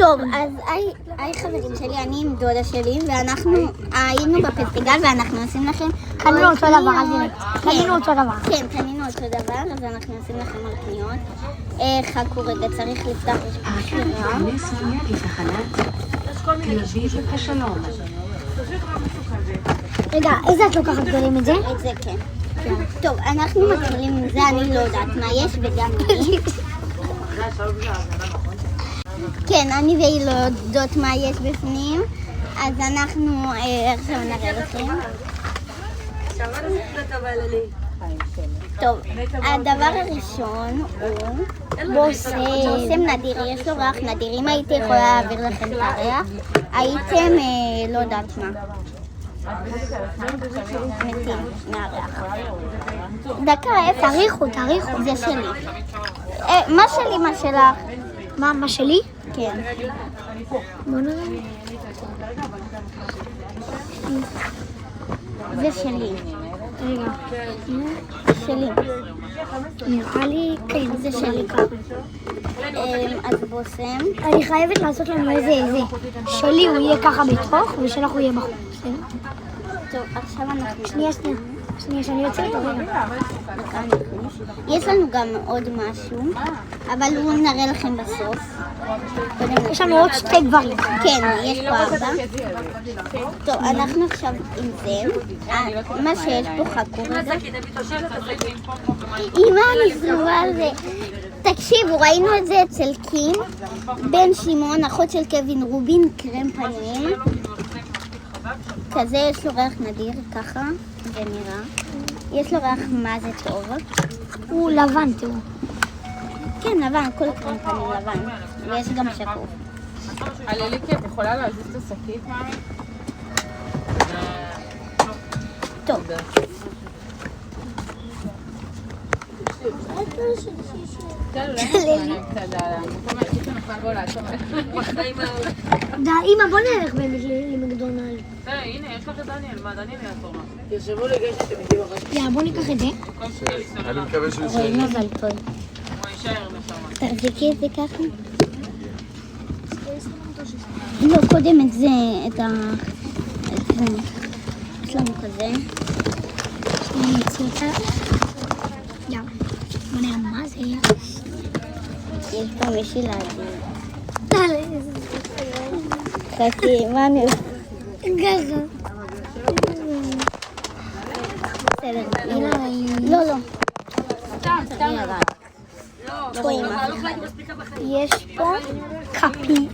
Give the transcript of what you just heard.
טוב, אז היי חברים שלי, אני עם דודה שלי, ואנחנו היינו בפסטיגל ואנחנו עושים לכם... קנינו אותו דבר, אז הנה. קנינו אותו דבר. כן, קנינו אותו דבר, אז אנחנו עושים לכם על קניות. חכו רגע, צריך לפתח בחירה. רגע, איזה את לוקחת גדולים את זה? את זה כן. טוב, אנחנו מתחילים עם זה, אני לא יודעת מה יש וגם אני. כן, אני והיא לא יודעות מה יש בפנים, אז אנחנו עכשיו נראה לכם. טוב, הדבר הראשון הוא בושם נדיר, יש לו ריח נדיר. אם הייתי יכולה להעביר לכם את הריח, הייתם לא יודעת מה. מתים מהריח. דקה, תאריכו. זה שלי. מה שלי, מה שלך? מה שלי? כן. בוא נראה. זה שלי. רגע. שלי. נראה לי, כן, זה שלי. אז בושם. אני חייבת לעשות לנו איזה. שלי הוא יהיה ככה בתוך, ושלך הוא יהיה בחוץ. טוב, עכשיו אנחנו... שנייה, שאני יוצא אותו רגע. יש לנו גם עוד משהו, אבל הוא נראה לכם בסוף. יש לנו עוד שתי דברים. כן, יש פה 4. טוב, אנחנו עכשיו עם זה. מה שיש פה, חכו רגע. אמא, אני זרועה על זה. תקשיבו, ראינו את זה אצל קים, בן שמעון, אחות של קווין רובין, קרם פנים. כזה יש לו ריח נדיר, ככה זה נראה. יש לו ריח מה זה טוב. הוא לבן, תראו. כן, לבן, כל קרם פנים לבן. ויש גם שקוף. אליליקי, את יכולה להזיז את השקית? טוב. אמא, בוא נלך באמת למקדונלד. הנה, יש לך את דניאל, מה דניאל יעזור לך? תרשמו לגשת, אתם יודעים אחת. בוא ניקח את זה. אני מקווה שהוא רואים אבל טוב. הוא יישאר לשם. תחזיקי את זה ככה. לא, קודם את זה, את זה. יש לנו כזה. אני אציא אותה. יאללה. בוא נראה מה זה. יש פה מישהי להגיד. חכי, מה אני עושה? גגה. בסדר. לא. יש פה כפי.